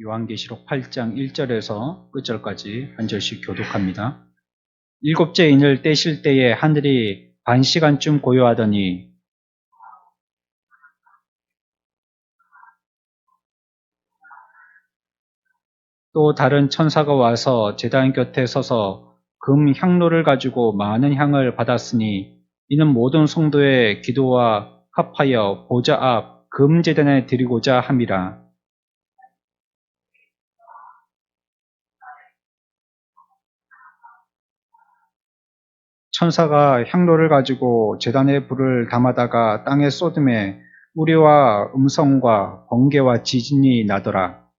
요한계시록 8장 1절에서 끝절까지 한 절씩 교독합니다. 일곱째 인을 떼실 때에 하늘이 반 시간쯤 고요하더니 또 다른 천사가 와서 제단 곁에 서서 금 향로를 가지고 많은 향을 받았으니 이는 모든 성도의 기도와 합하여 보좌 앞 금 제단에 드리고자 함이라. 천사가 향로를 가지고 제단에 불을 담아다가 땅에 쏟음에 우리와 음성과 번개와 지진이 나더라.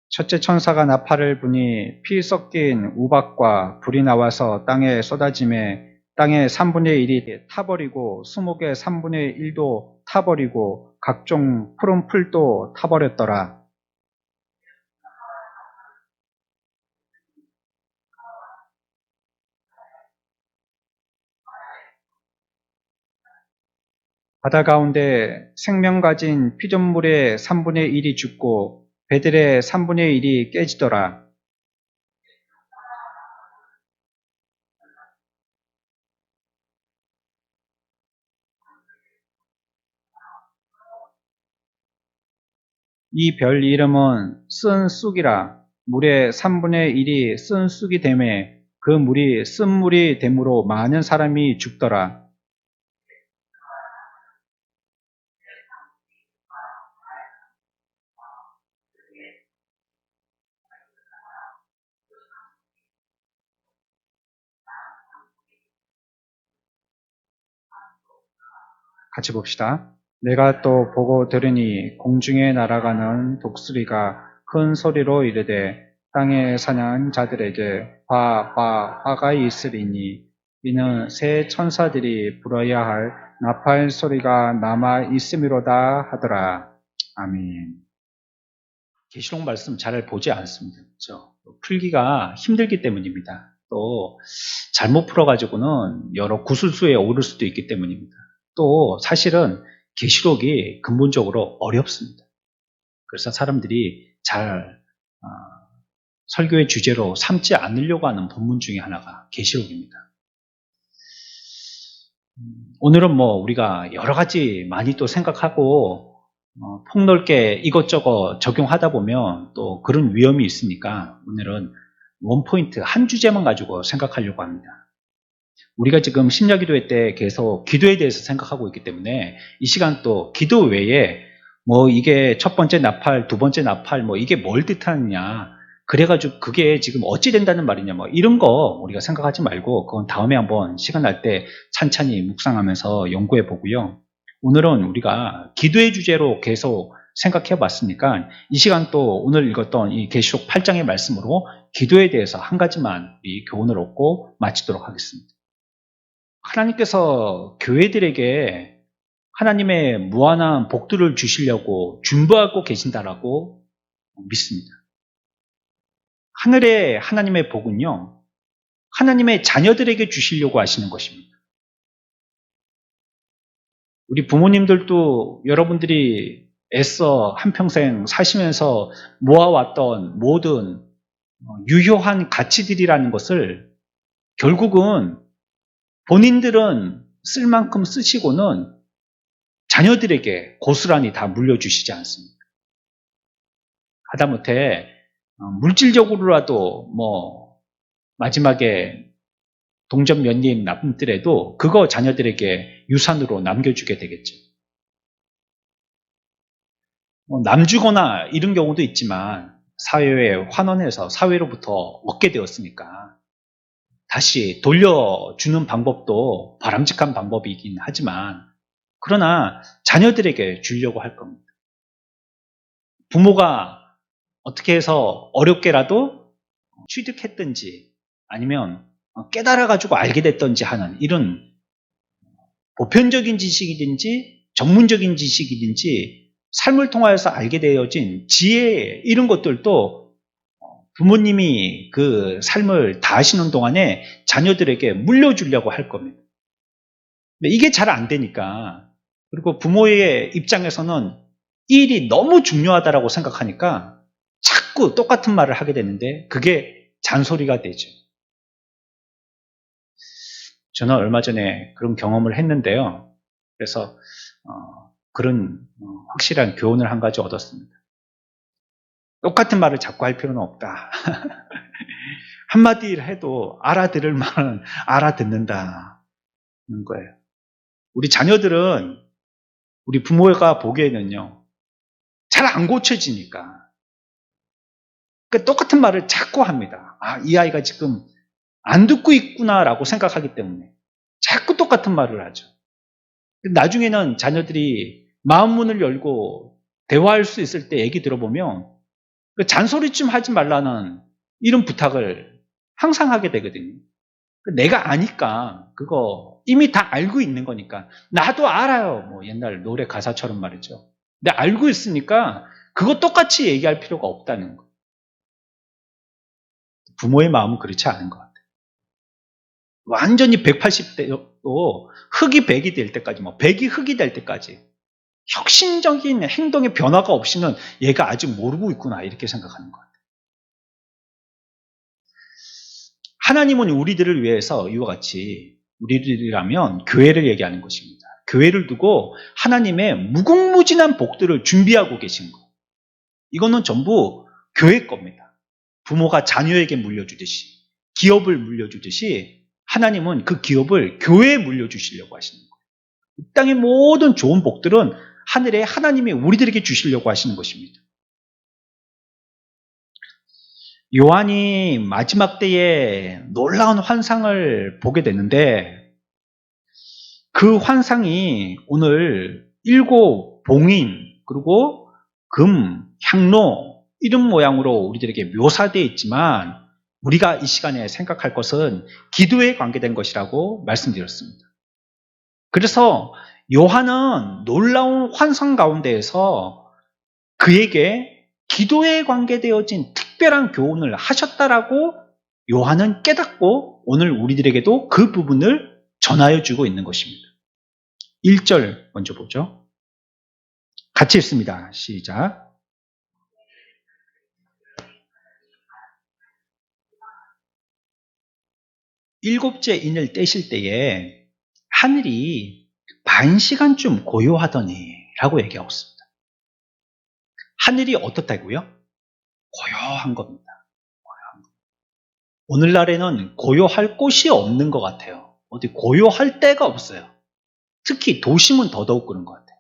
첫째 천사가 나팔을 부니 피 섞인 우박과 불이 나와서 땅에 쏟아짐에 땅의 3분의 1이 타버리고 수목의 3분의 1도 타버리고 각종 푸른 풀도 타버렸더라. 바다 가운데 생명 가진 피조물의 3분의 1이 죽고 배들의 3분의 1이 깨지더라. 이 별 이름은 쓴 쑥이라. 물의 3분의 1이 쓴 쑥이 되매 그 물이 쓴 물이 되므로 많은 사람이 죽더라. 같이 봅시다. 내가 또 보고 들으니 공중에 날아가는 독수리가 큰 소리로 이르되 땅에 사는 자들에게 화가 있으리니 이는 새 천사들이 불어야 할 나팔 소리가 남아 있음이로다 하더라. 아멘. 계시록 말씀 잘 보지 않습니다. 그렇죠? 풀기가 힘들기 때문입니다. 또 잘못 풀어가지고는 여러 구술수에 오를 수도 있기 때문입니다. 또 사실은 계시록이 근본적으로 어렵습니다. 그래서 사람들이 잘 설교의 주제로 삼지 않으려고 하는 본문 중에 하나가 계시록입니다. 오늘은 우리가 여러 가지 많이 또 생각하고 폭넓게 이것저것 적용하다 보면 또 그런 위험이 있으니까 오늘은 원포인트 한 주제만 가지고 생각하려고 합니다. 우리가 지금 심야기도회 때 계속 기도에 대해서 생각하고 있기 때문에 이 시간 또 기도 외에 이게 첫 번째 나팔, 두 번째 나팔 이게 뭘 뜻하느냐 그래가지고 그게 지금 어찌 된다는 말이냐 이런 거 우리가 생각하지 말고 그건 다음에 한번 시간 날 때 찬찬히 묵상하면서 연구해 보고요. 오늘은 우리가 기도의 주제로 계속 생각해 봤으니까 이 시간 또 오늘 읽었던 이 계시록 8장의 말씀으로 기도에 대해서 한 가지만 우리 교훈을 얻고 마치도록 하겠습니다. 하나님께서 교회들에게 하나님의 무한한 복들을 주시려고 준비하고 계신다라고 믿습니다. 하늘의 하나님의 복은요, 하나님의 자녀들에게 주시려고 하시는 것입니다. 우리 부모님들도 여러분들이 애써 한평생 사시면서 모아왔던 모든 유효한 가치들이라는 것을 결국은 본인들은 쓸 만큼 쓰시고는 자녀들에게 고스란히 다 물려주시지 않습니다. 하다못해 물질적으로라도 마지막에 동전 몇 입 남더라도 그거 자녀들에게 유산으로 남겨주게 되겠죠. 남주거나 이런 경우도 있지만 사회에 환원해서 사회로부터 얻게 되었으니까 다시 돌려주는 방법도 바람직한 방법이긴 하지만 그러나 자녀들에게 주려고 할 겁니다. 부모가 어떻게 해서 어렵게라도 취득했든지 아니면 깨달아가지고 알게 됐든지 하는 이런 보편적인 지식이든지 전문적인 지식이든지 삶을 통하여서 알게 되어진 지혜 이런 것들도 부모님이 그 삶을 다하시는 동안에 자녀들에게 물려주려고 할 겁니다. 근데 이게 잘 안 되니까 그리고 부모의 입장에서는 이 일이 너무 중요하다라고 생각하니까 자꾸 똑같은 말을 하게 되는데 그게 잔소리가 되죠. 저는 얼마 전에 그런 경험을 했는데요. 그래서 그런 확실한 교훈을 한 가지 얻었습니다. 똑같은 말을 자꾸 할 필요는 없다. 한마디를 해도 알아들을 말은 알아듣는다는 거예요. 우리 자녀들은 우리 부모가 보기에는요, 잘 안 고쳐지니까. 그러니까 똑같은 말을 자꾸 합니다. 아, 이 아이가 지금 안 듣고 있구나라고 생각하기 때문에 자꾸 똑같은 말을 하죠. 나중에는 자녀들이 마음 문을 열고 대화할 수 있을 때 얘기 들어보면 그 잔소리 좀 하지 말라는 이런 부탁을 항상 하게 되거든요. 내가 아니까 그거 이미 다 알고 있는 거니까 나도 알아요. 뭐 옛날 노래 가사처럼 말이죠. 근데 알고 있으니까 그거 똑같이 얘기할 필요가 없다는 거. 부모의 마음은 그렇지 않은 것 같아요. 완전히 180대도 흙이 100이 될 때까지, 뭐 100이 흙이 될 때까지 혁신적인 행동의 변화가 없이는 얘가 아직 모르고 있구나 이렇게 생각하는 것 같아요. 하나님은 우리들을 위해서 이와 같이 우리들이라면 교회를 얘기하는 것입니다. 교회를 두고 하나님의 무궁무진한 복들을 준비하고 계신 것. 이거는 전부 교회 겁니다. 부모가 자녀에게 물려주듯이, 기업을 물려주듯이 하나님은 그 기업을 교회에 물려주시려고 하시는 거예요. 이 땅의 모든 좋은 복들은 하늘에 하나님이 우리들에게 주시려고 하시는 것입니다. 요한이 마지막 때에 놀라운 환상을 보게 되는데 그 환상이 오늘 7 봉인 그리고 금, 향로 이런 모양으로 우리들에게 묘사되어 있지만 우리가 이 시간에 생각할 것은 기도에 관계된 것이라고 말씀드렸습니다. 그래서 요한은 놀라운 환상 가운데에서 그에게 기도에 관계되어진 특별한 교훈을 하셨다라고 요한은 깨닫고 오늘 우리들에게도 그 부분을 전하여 주고 있는 것입니다. 1절 먼저 보죠. 같이 읽습니다. 시작. 일곱째 인을 떼실 때에 하늘이 반시간쯤 고요하더니 라고 얘기하고 있습니다. 하늘이 어떻다고요? 고요한 겁니다. 오늘날에는 고요할 곳이 없는 것 같아요. 어디 고요할 데가 없어요. 특히 도심은 더더욱 그런 것 같아요.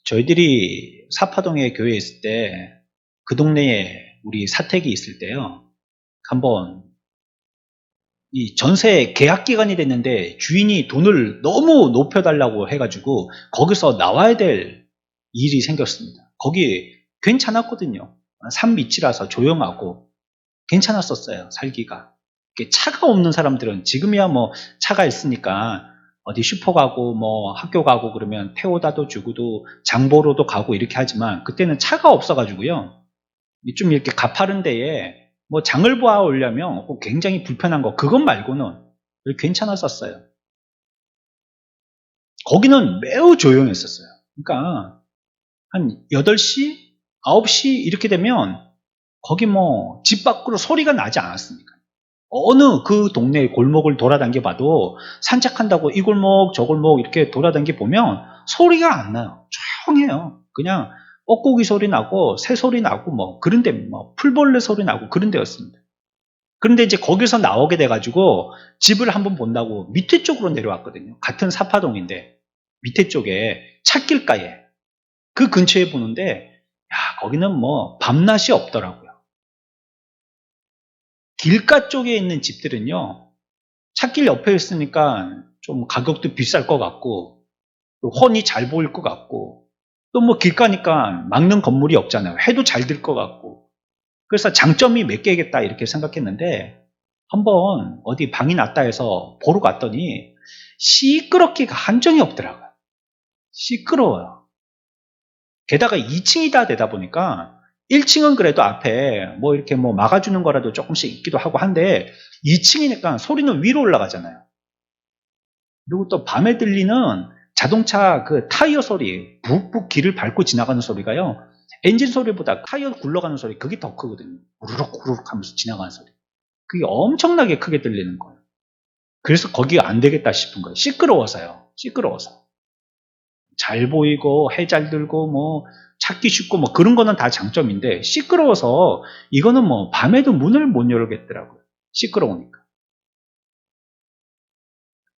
저희들이 사파동에 교회에 있을 때 그 동네에 우리 사택이 있을 때요. 한번 이 전세 계약 기간이 됐는데 주인이 돈을 너무 높여달라고 해가지고 거기서 나와야 될 일이 생겼습니다. 거기 괜찮았거든요. 산 밑이라서 조용하고 괜찮았었어요. 살기가. 차가 없는 사람들은 지금이야 뭐 차가 있으니까 어디 슈퍼 가고 뭐 학교 가고 그러면 태워다도 주고도 장보러도 가고 이렇게 하지만 그때는 차가 없어가지고요. 좀 이렇게 가파른 데에 뭐 장을 보아 오려면 굉장히 불편한 거 그것 말고는 괜찮았었어요. 거기는 매우 조용했었어요. 그러니까 한 8시, 9시 이렇게 되면 거기 뭐 집 밖으로 소리가 나지 않았습니까? 어느 그 동네 골목을 돌아다녀 봐도 산책한다고 이 골목 저 골목 이렇게 돌아다녀 보면 소리가 안 나요. 조용해요. 그냥 뻐꾸기 소리 나고 새 소리 나고 뭐 그런데 뭐 풀벌레 소리 나고 그런 데였습니다. 그런데 이제 거기서 나오게 돼가지고 집을 한번 본다고 밑에 쪽으로 내려왔거든요. 같은 사파동인데 밑에 쪽에 찻길가에 그 근처에 보는데 야 거기는 뭐 밤낮이 없더라고요. 길가 쪽에 있는 집들은요 찻길 옆에 있으니까 좀 가격도 비쌀 것 같고 또 훤히 잘 보일 것 같고 또 뭐 길가니까 막는 건물이 없잖아요. 해도 잘 들 것 같고 그래서 장점이 몇 개겠다 이렇게 생각했는데 한번 어디 방이 났다 해서 보러 갔더니 시끄럽기가 한정이 없더라고요. 시끄러워요. 게다가 2층이다 되다 보니까 1층은 그래도 앞에 뭐 이렇게 뭐 막아주는 거라도 조금씩 있기도 하고 한데 2층이니까 소리는 위로 올라가잖아요. 그리고 또 밤에 들리는 자동차 그 타이어 소리, 북북 길을 밟고 지나가는 소리가요, 엔진 소리보다 타이어 굴러가는 소리, 그게 더 크거든요. 우르륵 우르륵 하면서 지나가는 소리. 그게 엄청나게 크게 들리는 거예요. 그래서 거기가 안 되겠다 싶은 거예요. 시끄러워서요. 시끄러워서. 잘 보이고 해 잘 들고 뭐 찾기 쉽고 뭐 그런 거는 다 장점인데, 시끄러워서 이거는 뭐 밤에도 문을 못 열겠더라고요. 시끄러우니까.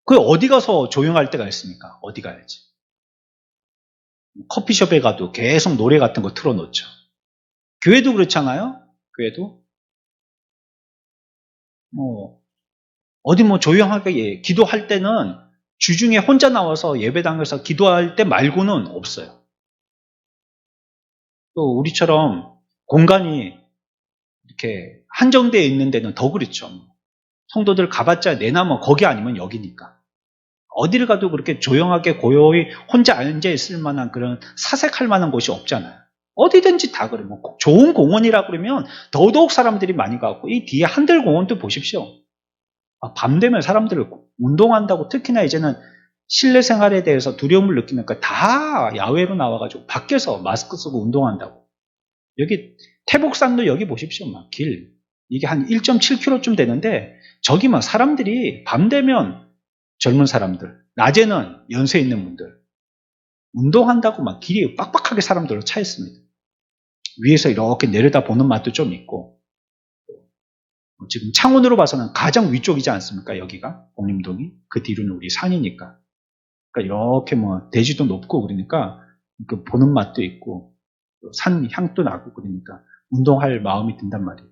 그 어디 가서 조용할 때가 있습니까? 어디 가야지? 커피숍에 가도 계속 노래 같은 거 틀어놓죠. 교회도 그렇잖아요? 교회도. 뭐, 어디 뭐 조용하게 기도할 때는 주중에 혼자 나와서 예배당에서 기도할 때 말고는 없어요. 또 우리처럼 공간이 이렇게 한정되어 있는 데는 더 그렇죠. 성도들 가봤자 내나 뭐 거기 아니면 여기니까. 어디를 가도 그렇게 조용하게 고요히 혼자 앉아 있을 만한 그런 사색할 만한 곳이 없잖아요. 어디든지 다 그래. 뭐 좋은 공원이라 그러면 더더욱 사람들이 많이 가고, 이 뒤에 한들공원도 보십시오. 밤 되면 사람들 운동한다고, 특히나 이제는 실내 생활에 대해서 두려움을 느끼니까 다 야외로 나와가지고 밖에서 마스크 쓰고 운동한다고. 여기 태복산도 여기 보십시오. 막 길. 이게 한 1.7km쯤 되는데 저기 막 사람들이 밤 되면 젊은 사람들, 낮에는 연세 있는 분들 운동한다고 막 길이 빡빡하게 사람들로 차 있습니다. 위에서 이렇게 내려다 보는 맛도 좀 있고, 지금 창원으로 봐서는 가장 위쪽이지 않습니까? 여기가 공림동이. 그 뒤로는 우리 산이니까. 그러니까 이렇게 뭐 대지도 높고 그러니까 그 보는 맛도 있고 산 향도 나고 그러니까 운동할 마음이 든단 말이에요.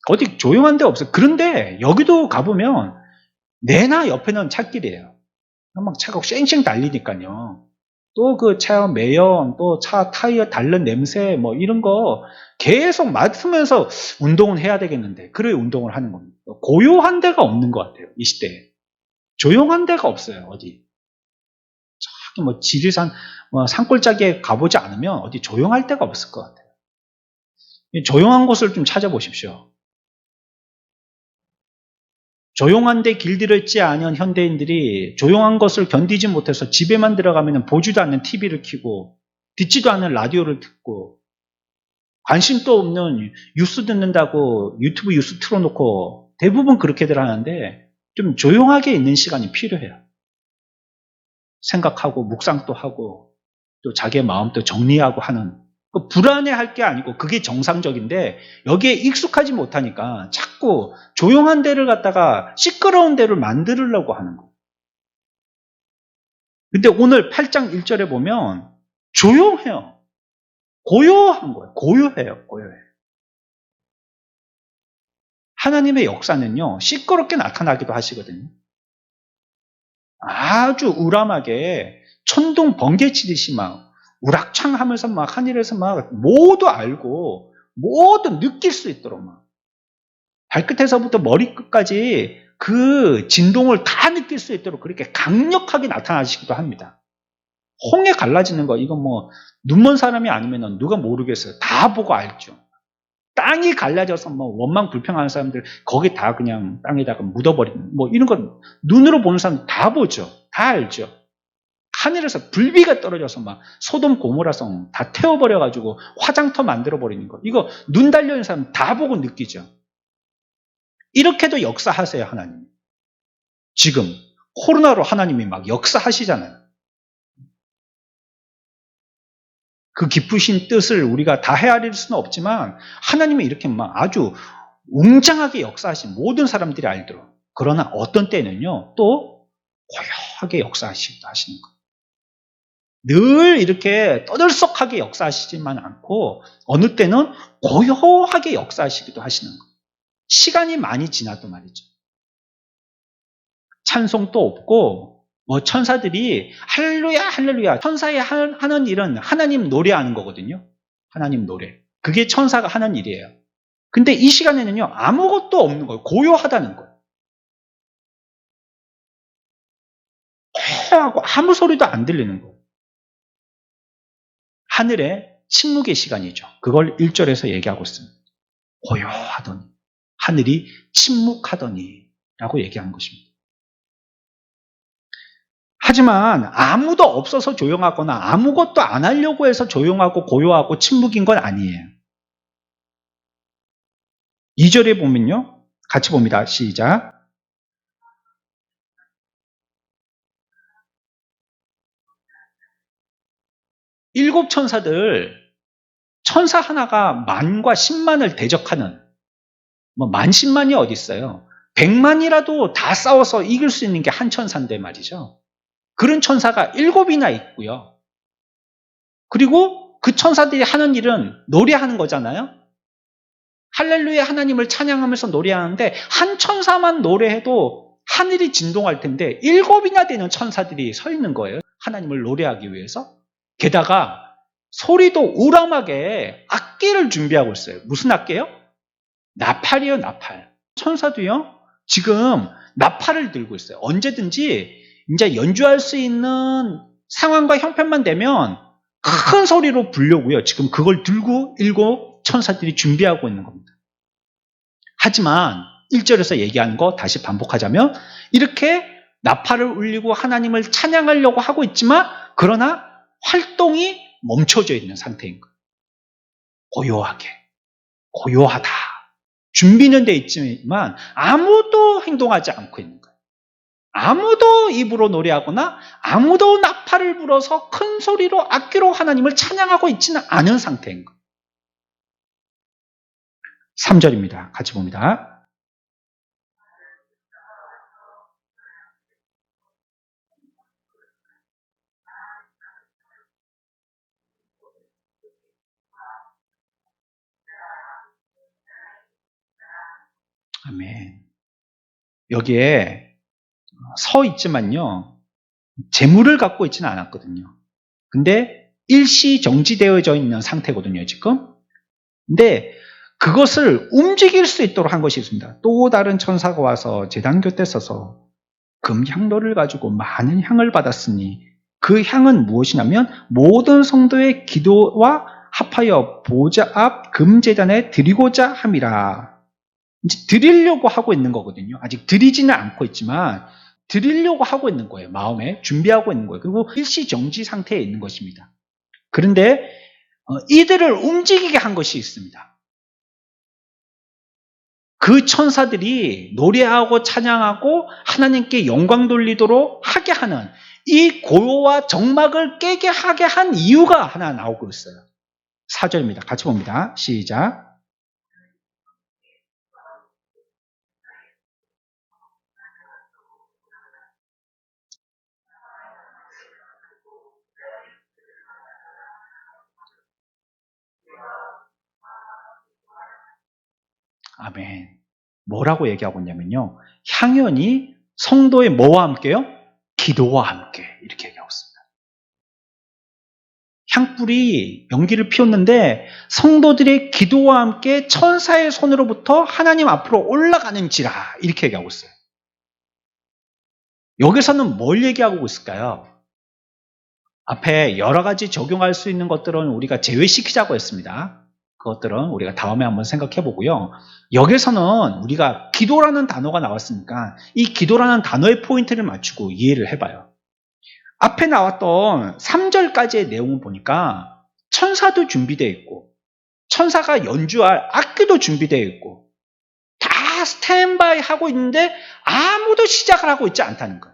어디 조용한 데 없어요. 그런데 여기도 가보면 내나 옆에는 찻길이에요. 막 차가 쌩쌩 달리니까요. 또 그 차 매연, 또 차 타이어 닳는 냄새 뭐 이런 거 계속 맡으면서 운동은 해야 되겠는데, 그래 운동을 하는 겁니다. 고요한 데가 없는 것 같아요. 이 시대에. 조용한 데가 없어요. 어디. 저기 뭐 지리산 뭐 산골짜기에 가보지 않으면 어디 조용할 데가 없을 것 같아요. 조용한 곳을 좀 찾아보십시오. 조용한 데 길들였지 않은 현대인들이 조용한 것을 견디지 못해서 집에만 들어가면 보지도 않는 TV를 켜고 듣지도 않는 라디오를 듣고 관심도 없는 뉴스 듣는다고 유튜브 뉴스 틀어놓고 대부분 그렇게들 하는데, 좀 조용하게 있는 시간이 필요해요. 생각하고 묵상도 하고 또 자기의 마음도 정리하고 하는, 불안해할 게 아니고 그게 정상적인데 여기에 익숙하지 못하니까 자꾸 조용한 데를 갖다가 시끄러운 데를 만들려고 하는 거예요. 근데 오늘 8장 1절에 보면 조용해요. 고요한 거예요. 고요해요. 고요해. 하나님의 역사는요, 시끄럽게 나타나기도 하시거든요. 아주 우람하게 천둥 번개 치듯이 막 우락창 하면서 막 하늘에서 막 모두 알고 모두 느낄 수 있도록 막 발끝에서부터 머리끝까지 그 진동을 다 느낄 수 있도록 그렇게 강력하게 나타나시기도 합니다. 홍해 갈라지는 거, 이건 뭐 눈먼 사람이 아니면 누가 모르겠어요. 다 보고 알죠. 땅이 갈라져서 뭐 원망 불평하는 사람들 거기 다 그냥 땅에다가 묻어버리는 뭐 이런 건 눈으로 보는 사람 다 보죠. 다 알죠. 하늘에서 불비가 떨어져서 막 소돔 고모라성 다 태워버려가지고 화장터 만들어버리는 거, 이거 눈 달려있는 사람 다 보고 느끼죠. 이렇게도 역사하세요. 하나님. 지금 코로나로 하나님이 막 역사하시잖아요. 그 기쁘신 뜻을 우리가 다 헤아릴 수는 없지만 하나님이 이렇게 막 아주 웅장하게 역사하신 모든 사람들이 알도록. 그러나 어떤 때는요, 또 고요하게 역사하시기도 하시는 거예요. 늘 이렇게 떠들썩하게 역사하시지만 않고 어느 때는 고요하게 역사하시기도 하시는 거예요. 시간이 많이 지나도 말이죠. 찬송도 없고 뭐 천사들이 할렐루야 할렐루야, 천사의 하는 일은 하나님 노래하는 거거든요. 하나님 노래. 그게 천사가 하는 일이에요. 근데 이 시간에는요, 아무것도 없는 거예요. 고요하다는 거예요. 하고 아무 소리도 안 들리는 거예요. 하늘의 침묵의 시간이죠. 그걸 1절에서 얘기하고 있습니다. 고요하더니, 하늘이 침묵하더니 라고 얘기한 것입니다. 하지만 아무도 없어서 조용하거나 아무것도 안 하려고 해서 조용하고 고요하고 침묵인 건 아니에요. 2절에 보면요. 같이 봅니다. 시작. 일곱 천사들, 천사 하나가 만과 10만을 대적하는, 뭐 만 10만이 어디 있어요? 100만이라도 다 싸워서 이길 수 있는 게 한 천사인데 말이죠. 그런 천사가 7이나 있고요. 그리고 그 천사들이 하는 일은 노래하는 거잖아요. 할렐루야 하나님을 찬양하면서 노래하는데 한 천사만 노래해도 하늘이 진동할 텐데 7이나 되는 천사들이 서 있는 거예요. 하나님을 노래하기 위해서. 게다가 소리도 우람하게 악기를 준비하고 있어요. 무슨 악기예요? 나팔이요, 나팔. 천사도요, 지금 나팔을 들고 있어요. 언제든지 이제 연주할 수 있는 상황과 형편만 되면 큰 소리로 부르려고요. 지금 그걸 들고 7 천사들이 준비하고 있는 겁니다. 하지만 1절에서 얘기한 거 다시 반복하자면 이렇게 나팔을 울리고 하나님을 찬양하려고 하고 있지만 그러나 활동이 멈춰져 있는 상태인 거예요. 고요하게, 고요하다. 준비는 돼 있지만 아무도 행동하지 않고 있는 거예요. 아무도 입으로 노래하거나 아무도 나팔을 불어서 큰 소리로 악기로 하나님을 찬양하고 있지는 않은 상태인 거예요. 3절입니다. 같이 봅니다. 아멘. 여기에 서 있지만요, 재물을 갖고 있지는 않았거든요. 근데 일시정지되어져 있는 상태거든요, 지금. 근데 그것을 움직일 수 있도록 한 것이 있습니다. 또 다른 천사가 와서 제단 곁에 서서 금향로를 가지고 많은 향을 받았으니 그 향은 무엇이냐면 모든 성도의 기도와 합하여 보좌 앞 금제단에 드리고자 함이라. 이제 드리려고 하고 있는 거거든요. 아직 드리지는 않고 있지만 드리려고 하고 있는 거예요. 마음에 준비하고 있는 거예요. 그리고 일시정지 상태에 있는 것입니다. 그런데 이들을 움직이게 한 것이 있습니다. 그 천사들이 노래하고 찬양하고 하나님께 영광 돌리도록 하게 하는 이 고요와 정막을 깨게 하게 한 이유가 하나 나오고 있어요. 4절입니다. 같이 봅니다. 시작. 아멘. 뭐라고 얘기하고 있냐면요. 향연이 성도의 뭐와 함께요? 기도와 함께 이렇게 얘기하고 있습니다. 향불이 연기를 피웠는데 성도들의 기도와 함께 천사의 손으로부터 하나님 앞으로 올라가는지라 이렇게 얘기하고 있어요. 여기서는 뭘 얘기하고 있을까요? 앞에 여러 가지 적용할 수 있는 것들은 우리가 제외시키자고 했습니다. 그것들은 우리가 다음에 한번 생각해 보고요. 여기서는 우리가 기도라는 단어가 나왔으니까 이 기도라는 단어의 포인트를 맞추고 이해를 해봐요. 앞에 나왔던 3절까지의 내용을 보니까 천사도 준비되어 있고 천사가 연주할 악기도 준비되어 있고 다 스탠바이 하고 있는데 아무도 시작을 하고 있지 않다는 거예요.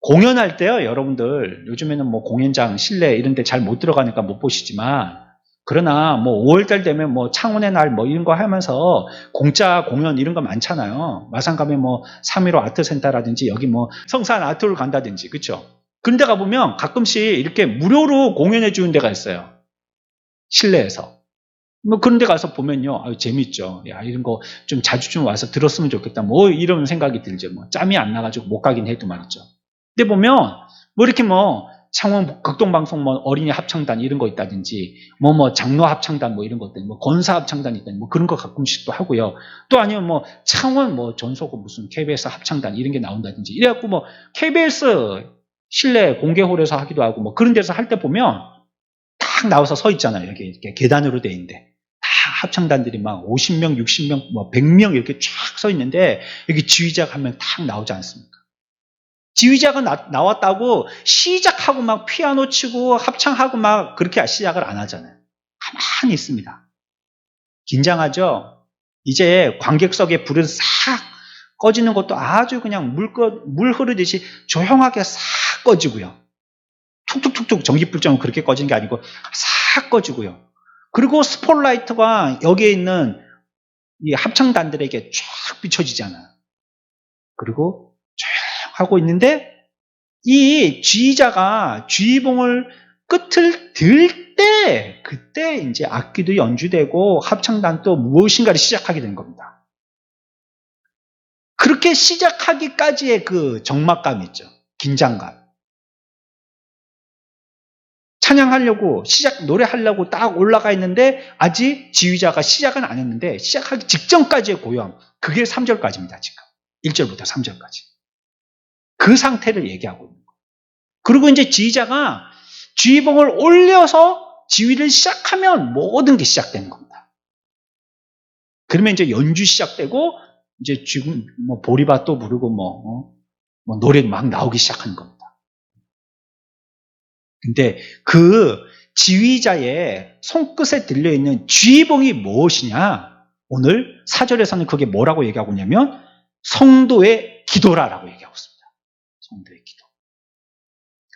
공연할 때요, 여러분들 요즘에는 뭐 공연장, 실내 이런 데 잘 못 들어가니까 못 보시지만 그러나 뭐 5월달 되면 뭐 창원의 날 뭐 이런 거 하면서 공짜 공연 이런 거 많잖아요. 마산 가면 뭐 3.15 아트센터라든지 여기 뭐 성산 아트홀 간다든지 그렇죠? 그런 데 가보면 가끔씩 이렇게 무료로 공연해 주는 데가 있어요. 실내에서. 뭐 그런 데 가서 보면요. 아유, 재밌죠. 야, 이런 거 좀 자주 좀 와서 들었으면 좋겠다. 뭐 이런 생각이 들죠. 뭐 짬이 안 나가지고 못 가긴 해도 말이죠. 근데 보면 뭐 이렇게 뭐 창원 극동방송 뭐 어린이 합창단 이런 거 있다든지 뭐 장로 합창단 뭐 이런 것들 뭐 권사 합창단 있다든지 뭐 그런 거 가끔씩 또 하고요. 또 아니면 뭐 창원 뭐 전소고 무슨 KBS 합창단 이런 게 나온다든지 이래갖고 뭐 KBS 실내 공개홀에서 하기도 하고 뭐 그런 데서 할 때 보면 딱 나와서 서 있잖아요. 이렇게 계단으로 돼 있는데 다 합창단들이 막 50명, 60명, 뭐 100명 이렇게 쫙 서 있는데 여기 지휘자가 한 명 딱 나오지 않습니까? 지휘자가 나왔다고 시작하고 막 피아노 치고 합창하고 막 그렇게 시작을 안 하잖아요. 가만히 있습니다. 긴장하죠? 이제 관객석에 불은 싹 꺼지는 것도 아주 그냥 물 흐르듯이 조용하게 싹 꺼지고요. 툭툭툭툭 전기불장은 그렇게 꺼지는 게 아니고 싹 꺼지고요. 그리고 스포트라이트가 여기에 있는 이 합창단들에게 쫙 비춰지잖아요. 그리고 조용하고 있는데 이 지휘자가 지휘봉을 끝을 들 때 그때 이제 악기도 연주되고 합창단도 무엇인가를 시작하게 된 겁니다. 그렇게 시작하기까지의 그 적막감 있죠. 긴장감. 찬양하려고 노래하려고 딱 올라가 있는데 아직 지휘자가 시작은 안 했는데 시작하기 직전까지의 고요함. 그게 3절까지입니다. 지금 1절부터 3절까지. 그 상태를 얘기하고 있는 거예요. 그리고 이제 지휘자가 지휘봉을 올려서 지휘를 시작하면 모든 게 시작되는 겁니다. 그러면 이제 연주 시작되고 이제 지금 뭐 보리밭도 부르고 뭐 노래 막 나오기 시작하는 겁니다. 근데 그 지휘자의 손끝에 들려있는 지휘봉이 무엇이냐? 오늘 4절에서는 그게 뭐라고 얘기하고 있냐면 성도의 기도라라고 얘기하고 있습니다. 성도의 기도.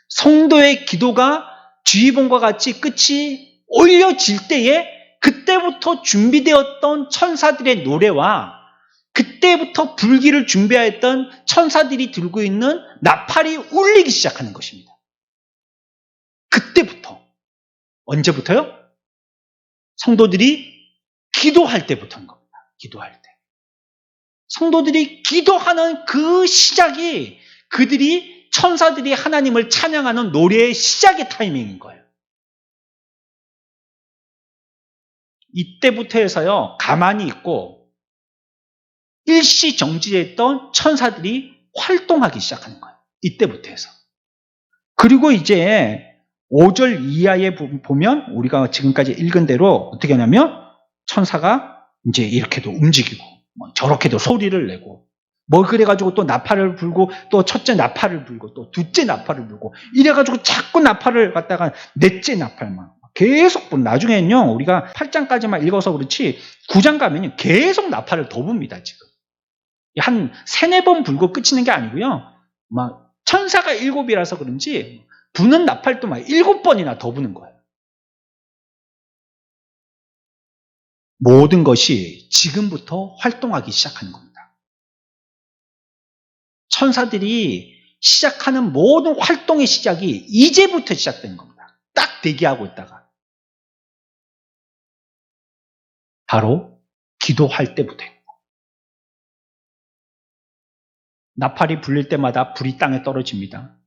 성도의 기도가 지휘봉과 같이 끝이 올려질 때에 그때부터 준비되었던 천사들의 노래와 그때부터 불기를 준비하였던 천사들이 들고 있는 나팔이 울리기 시작하는 것입니다. 그때부터. 언제부터요? 성도들이 기도할 때부터인 겁니다. 기도할 때. 성도들이 기도하는 그 시작이 천사들이 하나님을 찬양하는 노래의 시작의 타이밍인 거예요. 이때부터 해서요, 가만히 있고 일시정지했던 천사들이 활동하기 시작하는 거예요. 이때부터 해서. 그리고 이제 5절 이하에 보면 우리가 지금까지 읽은 대로 어떻게 하냐면 천사가 이제 이렇게도 움직이고 저렇게도 소리를 내고 그래가지고 또 나팔을 불고 또 첫째 나팔을 불고 또 둘째 나팔을 불고 이래가지고 자꾸 나팔을 갖다가 넷째 나팔만 계속 나중에는요 우리가 8장까지만 읽어서 그렇지 9장 가면요 계속 나팔을 더 붑니다. 지금 한 3-4번 불고 끝이는 게 아니고요 막 천사가 7이라서 그런지 부는 나팔도 막 7번이나 더 부는 거예요. 모든 것이 지금부터 활동하기 시작하는 겁니다. 천사들이 시작하는 모든 활동의 시작이 이제부터 시작되는 겁니다. 딱 대기하고 있다가. 바로 기도할 때부터입니다. 나팔이 불릴 때마다 불이 땅에 떨어집니다.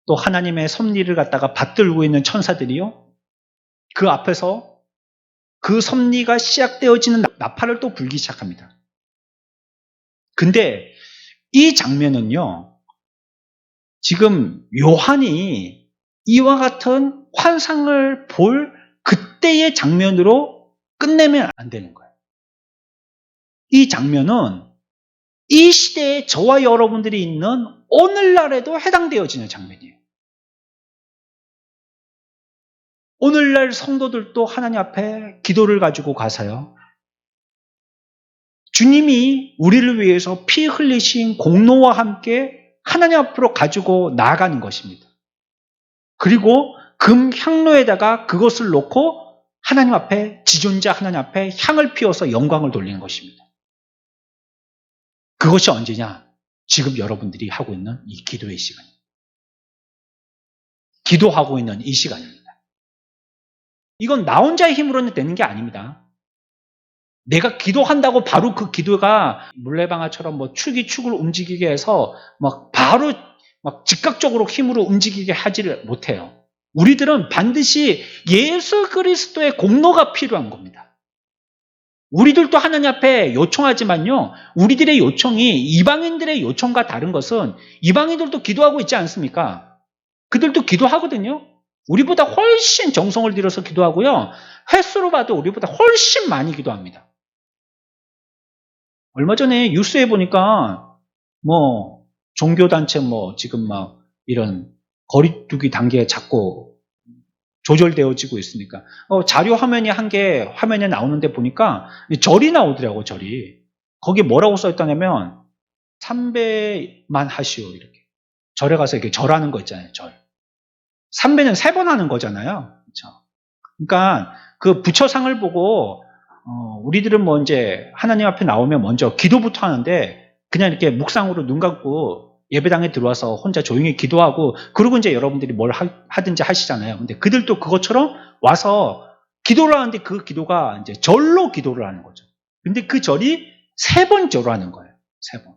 또 하나님의 섭리를 갖다가 받들고 있는 천사들이요. 그 앞에서 그 섭리가 시작되어지는 나팔을 또 불기 시작합니다. 근데 이 장면은요. 지금 요한이 이와 같은 환상을 볼 그때의 장면으로 끝내면 안 되는 거예요. 이 장면은 이 시대에 저와 여러분들이 있는 오늘날에도 해당되어지는 장면이에요. 오늘날 성도들도 하나님 앞에 기도를 가지고 가서요. 주님이 우리를 위해서 피 흘리신 공로와 함께 하나님 앞으로 가지고 나아가는 것입니다. 그리고 금 향로에다가 그것을 놓고 하나님 앞에 지존자 하나님 앞에 향을 피워서 영광을 돌리는 것입니다. 그것이 언제냐? 지금 여러분들이 하고 있는 이 기도의 시간입니다. 기도하고 있는 이 시간입니다. 이건 나 혼자의 힘으로는 되는 게 아닙니다. 내가 기도한다고 바로 그 기도가 물레방아처럼 축을 움직이게 해서 바로 즉각적으로 힘으로 움직이게 하지를 못해요. 우리들은 반드시 예수 그리스도의 공로가 필요한 겁니다. 우리들도 하나님 앞에 요청하지만요. 우리들의 요청이 이방인들의 요청과 다른 것은 이방인들도 기도하고 있지 않습니까? 그들도 기도하거든요. 우리보다 훨씬 정성을 들여서 기도하고요. 횟수로 봐도 우리보다 훨씬 많이 기도합니다. 얼마 전에 뉴스에 보니까 뭐 종교단체 뭐 지금 막 이런 거리두기 단계에 자꾸 조절되어지고 있으니까 자료 화면이 한 개 화면에 나오는데 보니까 절이 나오더라고. 절이 거기 뭐라고 써있다냐면 3배만 하시오 이렇게. 절에 가서 이렇게 절하는 거 있잖아요. 절 3배는 3번 하는 거잖아요. 그렇죠? 그러니까 그 부처상을 보고 우리들은 뭐 이제 하나님 앞에 나오면 먼저 기도부터 하는데 그냥 이렇게 묵상으로 눈 감고 예배당에 들어와서 혼자 조용히 기도하고 그러고 이제 여러분들이 뭘 하든지 하시잖아요. 근데 그들도 그것처럼 와서 기도를 하는데 그 기도가 이제 절로 기도를 하는 거죠. 근데 그 절이 3번 절하는 거예요. 3번.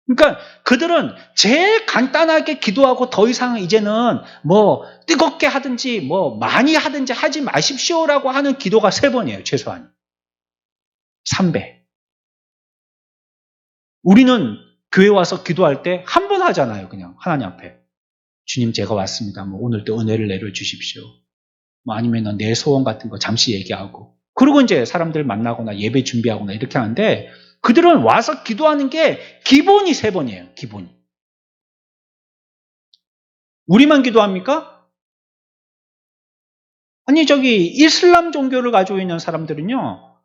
그러니까 그들은 제일 간단하게 기도하고 더 이상 이제는 뭐 뜨겁게 하든지 뭐 많이 하든지 하지 마십시오라고 하는 기도가 3번이에요. 최소한. 3배. 우리는 교회 와서 기도할 때 한 번 하잖아요. 그냥 하나님 앞에. 주님 제가 왔습니다. 뭐 오늘도 은혜를 내려주십시오. 뭐 아니면 내 소원 같은 거 잠시 얘기하고. 그리고 이제 사람들 만나거나 예배 준비하거나 이렇게 하는데 그들은 와서 기도하는 게 기본이 3번이에요. 기본이. 우리만 기도합니까? 아니 저기 이슬람 종교를 가지고 있는 사람들은요.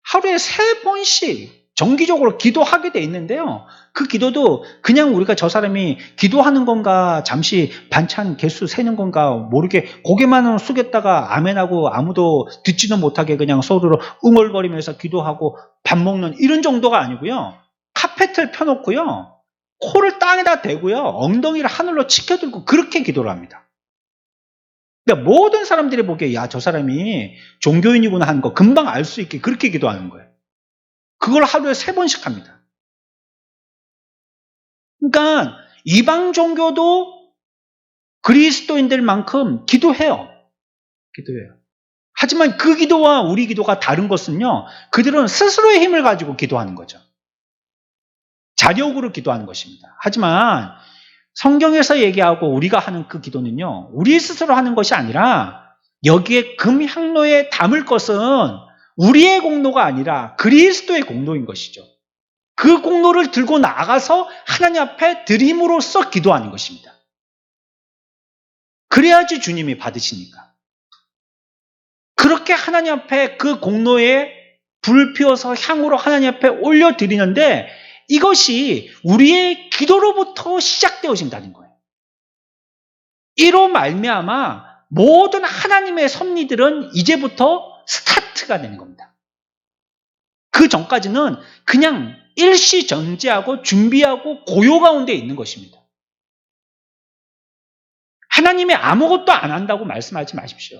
하루에 3번씩 정기적으로 기도하게 돼 있는데요. 그 기도도 그냥 우리가 저 사람이 기도하는 건가 잠시 반찬 개수 세는 건가 모르게 고개만 숙였다가 아멘하고 아무도 듣지도 못하게 그냥 서로 웅얼거리면서 기도하고 밥 먹는 이런 정도가 아니고요. 카펫을 펴놓고요. 코를 땅에다 대고요. 엉덩이를 하늘로 치켜들고 그렇게 기도를 합니다. 그러니까 모든 사람들이 보기에 야, 저 사람이 종교인이구나 하는 거 금방 알 수 있게 그렇게 기도하는 거예요. 그걸 하루에 3번씩 합니다. 그러니까 이방 종교도 그리스도인들만큼 기도해요. 기도해요. 하지만 그 기도와 우리 기도가 다른 것은요. 그들은 스스로의 힘을 가지고 기도하는 거죠. 자력으로 기도하는 것입니다. 하지만 성경에서 얘기하고 우리가 하는 그 기도는요. 우리 스스로 하는 것이 아니라 여기에 금향로에 담을 것은 우리의 공로가 아니라 그리스도의 공로인 것이죠. 그 공로를 들고 나가서 하나님 앞에 드림으로써 기도하는 것입니다. 그래야지 주님이 받으시니까. 그렇게 하나님 앞에 그 공로에 불 피워서 향으로 하나님 앞에 올려드리는데 이것이 우리의 기도로부터 시작되어진다는 거예요. 이로 말미암아 모든 하나님의 섭리들은 이제부터 스타트가 되는 겁니다. 그 전까지는 그냥 일시전제하고 준비하고 고요 가운데 있는 것입니다. 하나님이 아무것도 안 한다고 말씀하지 마십시오.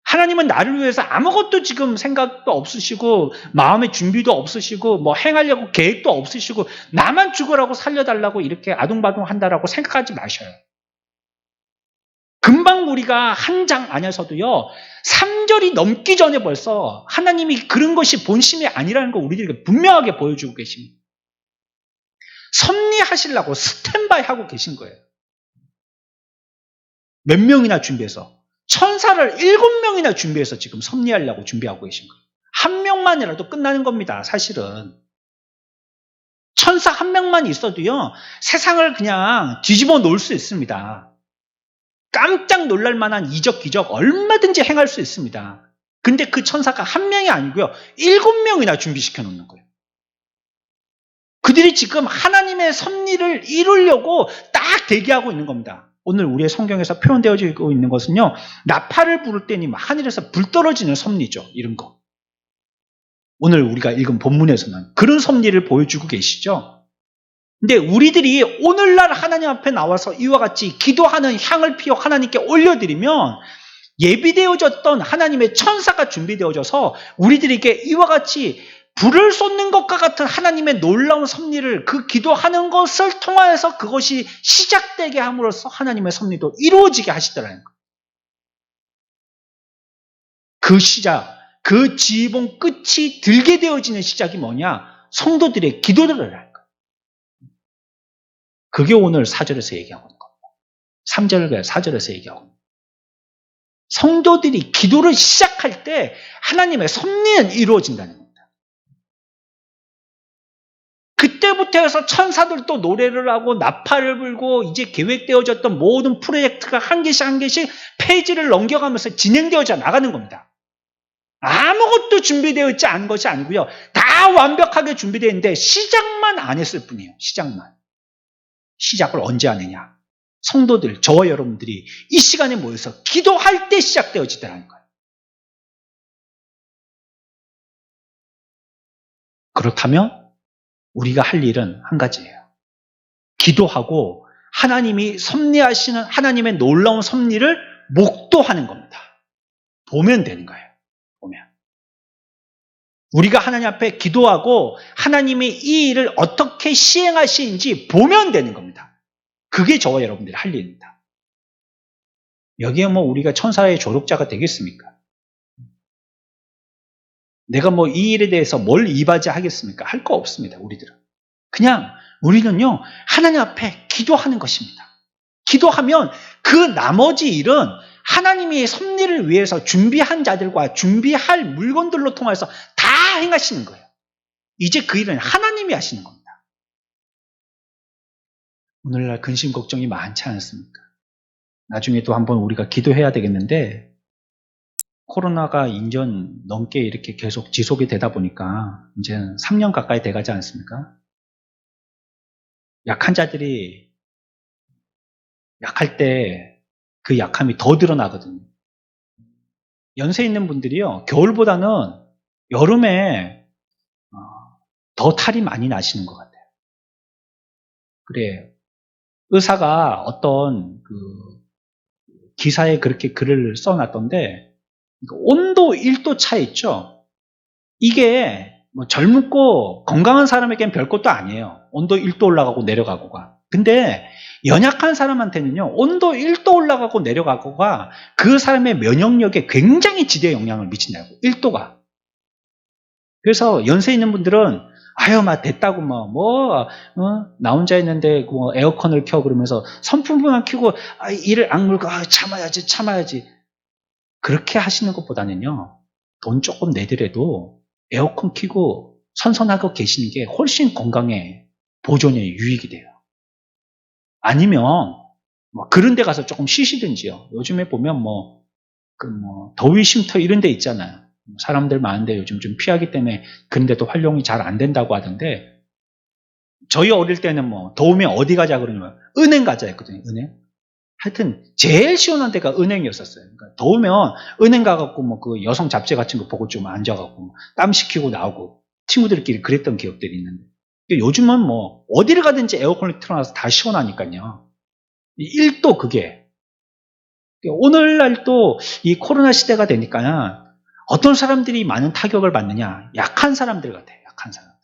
하나님은 나를 위해서 아무것도 지금 생각도 없으시고 마음의 준비도 없으시고 뭐 행하려고 계획도 없으시고 나만 죽으라고 살려달라고 이렇게 아둥바둥 한다라고 생각하지 마셔요. 금방 우리가 한 장 안에서도요 3절이 넘기 전에 벌써 하나님이 그런 것이 본심이 아니라는 걸 우리들에게 분명하게 보여주고 계십니다. 섭리하시려고 스탠바이 하고 계신 거예요. 몇 명이나 준비해서 천사를 7명이나 준비해서 지금 섭리하려고 준비하고 계신 거예요. 한 명만이라도 끝나는 겁니다. 사실은 천사 한 명만 있어도요 세상을 그냥 뒤집어 놓을 수 있습니다. 깜짝 놀랄 만한 이적 기적 얼마든지 행할 수 있습니다. 근데 그 천사가 한 명이 아니고요 7명이나 준비시켜 놓는 거예요. 그들이 지금 하나님의 섭리를 이루려고 딱 대기하고 있는 겁니다. 오늘 우리의 성경에서 표현되어지고 있는 것은요 나팔을 부를 때니 하늘에서 불 떨어지는 섭리죠. 이런 거. 오늘 우리가 읽은 본문에서는 그런 섭리를 보여주고 계시죠. 근데 우리들이 오늘날 하나님 앞에 나와서 이와 같이 기도하는 향을 피워 하나님께 올려드리면 예비되어졌던 하나님의 천사가 준비되어져서 우리들에게 이와 같이 불을 쏟는 것과 같은 하나님의 놀라운 섭리를 그 기도하는 것을 통하여서 그것이 시작되게 함으로써 하나님의 섭리도 이루어지게 하시더라는 거예요. 그 시작, 그 지붕 끝이 들게 되어지는 시작이 뭐냐? 성도들의 기도들을 할 거예요. 그게 오늘 4절에서 얘기하고 있는 겁니다. 3절, 4절에서 얘기하고 있는 겁니다. 성도들이 기도를 시작할 때 하나님의 섭리는 이루어진다는 겁니다. 그때부터 해서 천사들도 노래를 하고 나팔을 불고 이제 계획되어졌던 모든 프로젝트가 한 개씩 한 개씩 페이지를 넘겨가면서 진행되어져 나가는 겁니다. 아무것도 준비되어 있지 않은 것이 아니고요. 다 완벽하게 준비되어 있는데 시작만 안 했을 뿐이에요. 시작만. 시작을 언제 하느냐. 성도들, 저와 여러분들이 이 시간에 모여서 기도할 때 시작되어지더라는 거예요. 그렇다면 우리가 할 일은 한 가지예요. 기도하고 하나님이 섭리하시는 하나님의 놀라운 섭리를 목도하는 겁니다. 보면 되는 거예요. 보면. 우리가 하나님 앞에 기도하고 하나님이 이 일을 어떻게 시행하시는지 보면 되는 겁니다. 그게 저와 여러분들이 할 일입니다. 여기에 뭐 우리가 천사의 조력자가 되겠습니까? 내가 뭐 이 일에 대해서 뭘 이바지하겠습니까? 할 거 없습니다. 우리들은. 그냥 우리는요. 하나님 앞에 기도하는 것입니다. 기도하면 그 나머지 일은 하나님이 섭리를 위해서 준비한 자들과 준비할 물건들로 통해서 다 행하시는 거예요. 이제 그 일은 하나님이 하시는 겁니다. 오늘날 근심 걱정이 많지 않습니까? 나중에 또 한번 우리가 기도해야 되겠는데 코로나가 2년 넘게 이렇게 계속 지속이 되다 보니까 이제 3년 가까이 돼가지 않습니까? 약한 자들이 약할 때 그 약함이 더 드러나거든요. 연세 있는 분들이요, 겨울보다는 여름에 더 탈이 많이 나시는 것 같아요. 그래, 의사가 어떤 그 기사에 그렇게 글을 써놨던데, 온도 1도 차 있죠? 이게 뭐 젊고 건강한 사람에겐 별것도 아니에요. 온도 1도 올라가고 내려가고가. 근데 연약한 사람한테는요, 온도 1도 올라가고 내려가고가 그 사람의 면역력에 굉장히 지대의 영향을 미친다고. 1도가. 그래서 연세 있는 분들은 아유, 막 됐다고 나 혼자 있는데 뭐 에어컨을 켜 그러면서 선풍기만 켜고 이를 악물고 참아야지. 그렇게 하시는 것보다는요, 돈 조금 내더라도 에어컨 켜고 선선하고 계시는 게 훨씬 건강에 보존에 유익이 돼요. 아니면 그런 데 가서 조금 쉬시든지요. 요즘에 보면 더위 쉼터 이런 데 있잖아요. 사람들 많은데 요즘 좀 피하기 때문에 그런 데도 활용이 잘 안 된다고 하던데, 저희 어릴 때는 더우면 어디 가자 그러냐면 은행 가자 했거든요. 은행. 하여튼 제일 시원한 데가 은행이었었어요. 그러니까 더우면 은행 가갖고 그 여성 잡지 같은 거 보고 좀 앉아갖고 땀 식히고 나오고 친구들끼리 그랬던 기억들이 있는데, 요즘은 어디를 가든지 에어컨을 틀어놔서 다 시원하니까요. 1도 그게. 오늘날 또 이 코로나 시대가 되니까 어떤 사람들이 많은 타격을 받느냐? 약한 사람들 같아요. 약한 사람들.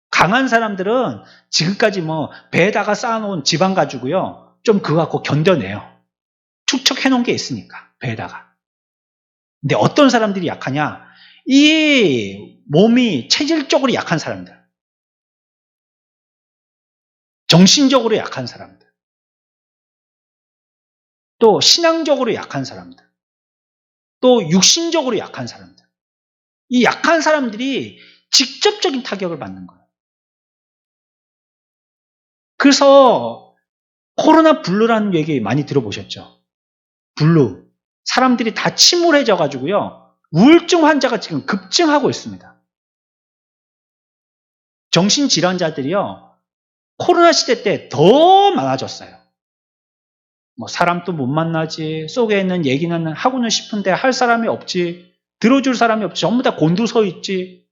강한 사람들은 지금까지 배에다가 쌓아놓은 지방 가지고요, 좀 그거 갖고 견뎌내요. 축적해 놓은 게 있으니까, 배에다가. 근데 어떤 사람들이 약하냐? 이 몸이 체질적으로 약한 사람들. 정신적으로 약한 사람들. 또 신앙적으로 약한 사람들. 또 육신적으로 약한 사람들. 이 약한 사람들이 직접적인 타격을 받는 거예요. 그래서 코로나 블루라는 얘기 많이 들어보셨죠? 블루. 사람들이 다 침울해져 가지고요, 우울증 환자가 지금 급증하고 있습니다. 정신질환자들이요, 코로나 시대 때 더 많아졌어요. 사람도 못 만나지, 속에 있는 얘기는 하고는 싶은데 할 사람이 없지, 들어줄 사람이 없지, 전부 다 곤두서 있지.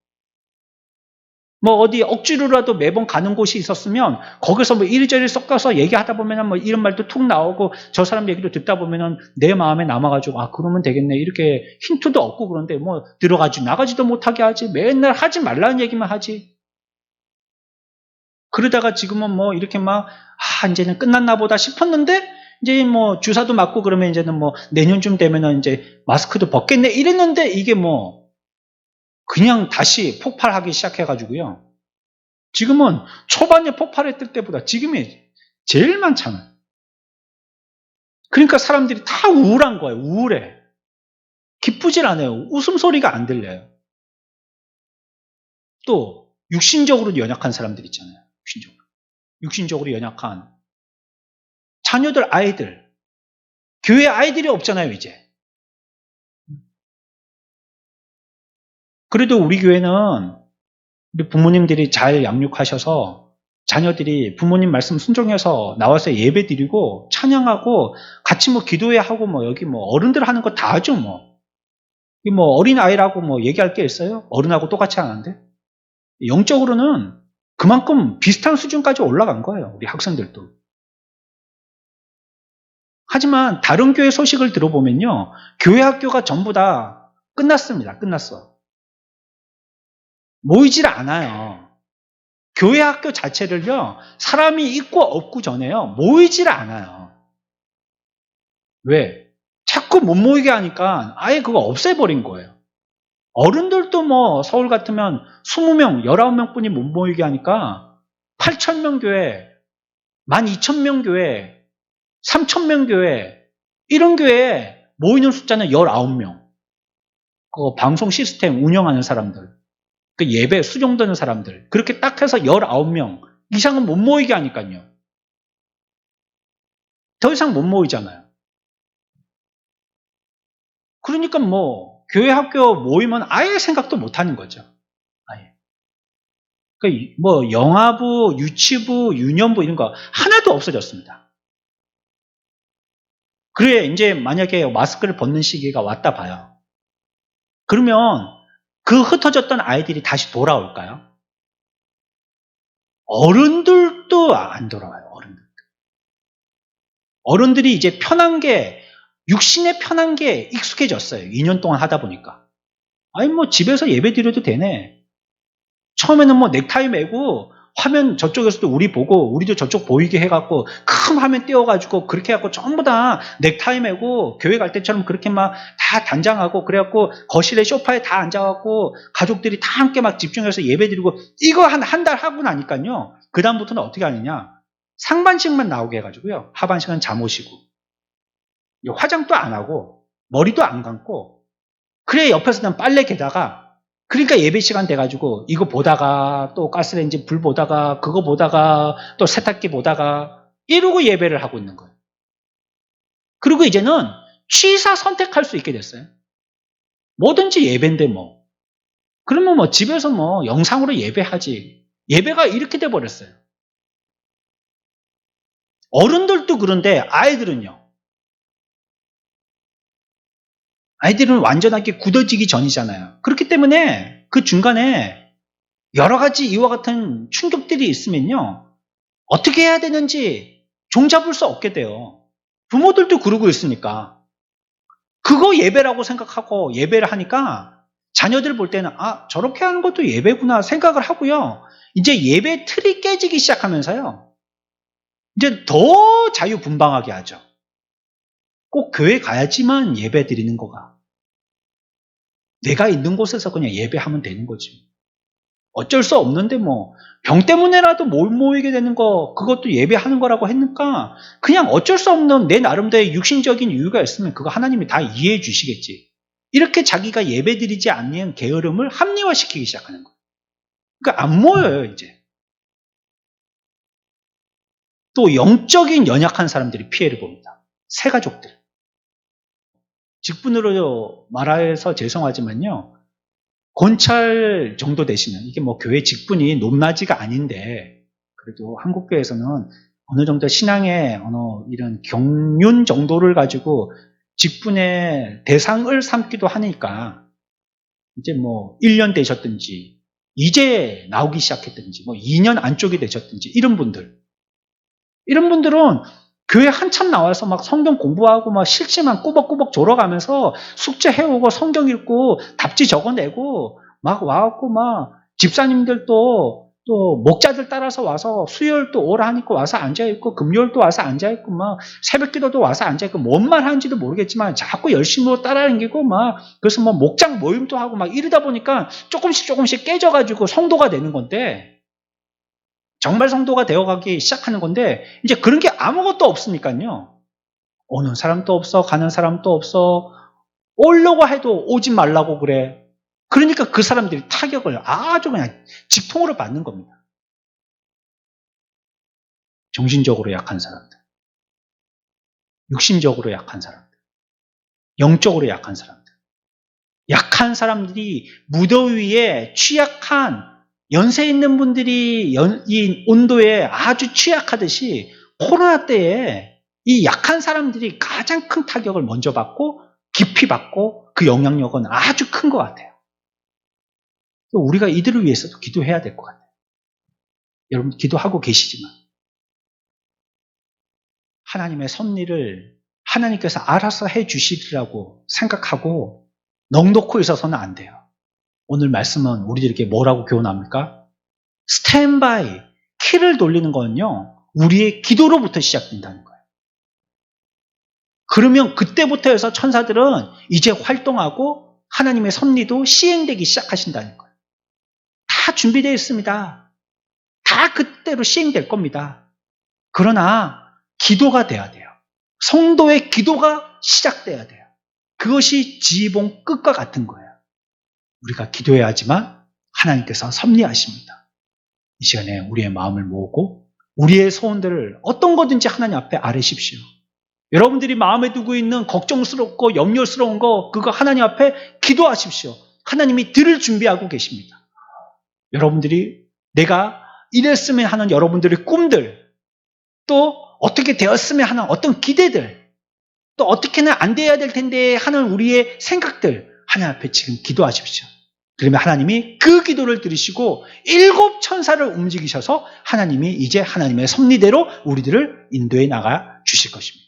어디 억지로라도 매번 가는 곳이 있었으면 거기서 이리저리 섞어서 얘기하다 보면은 이런 말도 툭 나오고 저 사람 얘기를 듣다 보면은 내 마음에 남아가지고 그러면 되겠네, 이렇게 힌트도 없고. 그런데 들어가지 나가지도 못하게 하지, 맨날 하지 말라는 얘기만 하지. 그러다가 지금은 이렇게 이제는 끝났나 보다 싶었는데, 이제 주사도 맞고 그러면 이제는 내년쯤 되면은 이제 마스크도 벗겠네 이랬는데, 이게 그냥 다시 폭발하기 시작해가지고요. 지금은 초반에 폭발했을 때보다 지금이 제일 많잖아요. 그러니까 사람들이 다 우울한 거예요. 우울해. 기쁘질 않아요. 웃음소리가 안 들려요. 또 육신적으로 연약한 사람들 있잖아요. 육신적으로 연약한 자녀들, 아이들. 교회 아이들이 없잖아요, 이제. 그래도 우리 교회는 우리 부모님들이 잘 양육하셔서 자녀들이 부모님 말씀 순종해서 나와서 예배 드리고 찬양하고 같이 뭐 기도회 하고 뭐 여기 뭐 어른들 하는 거 다 하죠, 뭐. 이 뭐 어린 아이라고 뭐 얘기할 게 있어요? 어른하고 똑같이 하는데. 영적으로는 그만큼 비슷한 수준까지 올라간 거예요, 우리 학생들도. 하지만 다른 교회 소식을 들어보면요, 교회 학교가 전부 다 끝났습니다. 끝났어. 모이질 않아요. 교회 학교 자체를요, 사람이 있고 없고 전에요, 모이질 않아요. 왜? 자꾸 못 모이게 하니까 아예 그거 없애버린 거예요. 어른들도 뭐 서울 같으면 20명, 19명 뿐이 못 모이게 하니까 8,000명 교회, 12,000명 교회, 3,000명 교회, 이런 교회에 모이는 숫자는 19명. 그 방송 시스템 운영하는 사람들, 그 예배 수종되는 사람들, 그렇게 딱 해서 19명 이상은 못 모이게 하니까요. 더 이상 못 모이잖아요. 그러니까 뭐 교회 학교 모이면 아예 생각도 못 하는 거죠. 아예. 그러니까 뭐 영아부, 유치부, 유년부 이런 거 하나도 없어졌습니다. 그래 이제 만약에 마스크를 벗는 시기가 왔다 봐요. 그러면 그 흩어졌던 아이들이 다시 돌아올까요? 어른들도 안 돌아와요. 어른들이 이제 편한 게, 육신에 편한 게 익숙해졌어요. 2년 동안 하다 보니까. 아니 뭐 집에서 예배 드려도 되네. 처음에는 뭐 넥타이 매고 화면 저쪽에서도 우리 보고 우리도 저쪽 보이게 해갖고 큰 화면 띄워가지고 그렇게 해갖고 전부 다 넥타이 매고 교회 갈 때처럼 그렇게 막 다 단장하고 그래갖고 거실에 소파에 다 앉아갖고 가족들이 다 함께 막 집중해서 예배 드리고 이거 한 달 하고 나니까요. 그 다음부터는 어떻게 하느냐. 상반신만 나오게 해가지고요. 하반신은 잠옷이고 화장도 안 하고 머리도 안 감고 그래 옆에서는 빨래 개다가 그러니까 예배 시간 돼가지고 이거 보다가 또 가스레인지 불 보다가 그거 보다가 또 세탁기 보다가 이러고 예배를 하고 있는 거예요. 그리고 이제는 취사 선택할 수 있게 됐어요. 뭐든지 예배인데 뭐. 그러면 뭐 집에서 뭐 영상으로 예배하지. 예배가 이렇게 돼버렸어요. 어른들도 그런데 아이들은요. 아이들은 완전하게 굳어지기 전이잖아요. 그렇기 때문에 그 중간에 여러 가지 이와 같은 충격들이 있으면요. 어떻게 해야 되는지 종잡을 수 없게 돼요. 부모들도 그러고 있으니까. 그거 예배라고 생각하고 예배를 하니까 자녀들 볼 때는 아 저렇게 하는 것도 예배구나 생각을 하고요. 이제 예배 틀이 깨지기 시작하면서요. 이제 더 자유분방하게 하죠. 꼭 교회 가야지만 예배 드리는 거가. 내가 있는 곳에서 그냥 예배하면 되는 거지. 어쩔 수 없는데 뭐 병 때문에라도 못 모이게 되는 거 그것도 예배하는 거라고 했으니까 그냥 어쩔 수 없는 내 나름대로의 육신적인 이유가 있으면 그거 하나님이 다 이해해 주시겠지. 이렇게 자기가 예배 드리지 않는 게으름을 합리화시키기 시작하는 거예요. 그러니까 안 모여요 이제. 또 영적인 연약한 사람들이 피해를 봅니다. 새가족들. 직분으로 말해서 죄송하지만요. 권찰 정도 되시면 이게 뭐 교회 직분이 높낮이가 아닌데 그래도 한국교회에서는 어느 정도 신앙의 이런 경륜 정도를 가지고 직분의 대상을 삼기도 하니까 이제 뭐 1년 되셨든지 이제 나오기 시작했든지 뭐 2년 안쪽이 되셨든지 이런 분들은 교회 한참 나와서 막 성경 공부하고 막 실지만 꾸벅꾸벅 졸아가면서 숙제 해오고 성경 읽고 답지 적어내고 막 와갖고 막 집사님들도 또 목자들 따라서 와서 수요일도 오라 하니까 와서 앉아있고 금요일도 와서 앉아있고 막 새벽기도도 와서 앉아있고 뭔 말 하는지도 모르겠지만 자꾸 열심히 따라다니고 막 그래서 뭐 목장 모임도 하고 막 이러다 보니까 조금씩 깨져가지고 성도가 되는 건데 정말 성도가 되어가기 시작하는 건데 이제 그런 게 아무것도 없으니까요. 오는 사람도 없어 가는 사람도 없어 오려고 해도 오지 말라고 그래. 그러니까 그 사람들이 타격을 아주 그냥 직통으로 받는 겁니다. 정신적으로 약한 사람들, 육신적으로 약한 사람들, 영적으로 약한 사람들. 약한 사람들이 무더위에 취약한 연세 있는 분들이 이 온도에 아주 취약하듯이 코로나 때에 이 약한 사람들이 가장 큰 타격을 먼저 받고 깊이 받고 그 영향력은 아주 큰 것 같아요. 우리가 이들을 위해서도 기도해야 될 것 같아요. 여러분 기도하고 계시지만 하나님의 섭리를 하나님께서 알아서 해 주시리라고 생각하고 넋놓고 있어서는 안 돼요. 오늘 말씀은 우리들에게 뭐라고 교훈합니까? 스탠바이, 키를 돌리는 거는요, 우리의 기도로부터 시작된다는 거예요. 그러면 그때부터 해서 천사들은 이제 활동하고 하나님의 섭리도 시행되기 시작하신다는 거예요. 다 준비되어 있습니다. 다 그때로 시행될 겁니다. 그러나 기도가 돼야 돼요. 성도의 기도가 시작돼야 돼요. 그것이 지휘봉 끝과 같은 거예요. 우리가 기도해야 하지만 하나님께서 섭리하십니다. 이 시간에 우리의 마음을 모으고 우리의 소원들을 어떤 거든지 하나님 앞에 아뢰십시오. 여러분들이 마음에 두고 있는 걱정스럽고 염려스러운 거 그거 하나님 앞에 기도하십시오. 하나님이 들을 준비하고 계십니다. 여러분들이 내가 이랬으면 하는 여러분들의 꿈들, 또 어떻게 되었으면 하는 어떤 기대들, 또 어떻게는 안 돼야 될 텐데 하는 우리의 생각들 하나님 앞에 지금 기도하십시오. 그러면 하나님이 그 기도를 들으시고 7 천사를 움직이셔서 하나님이 이제 하나님의 섭리대로 우리들을 인도해 나가 주실 것입니다.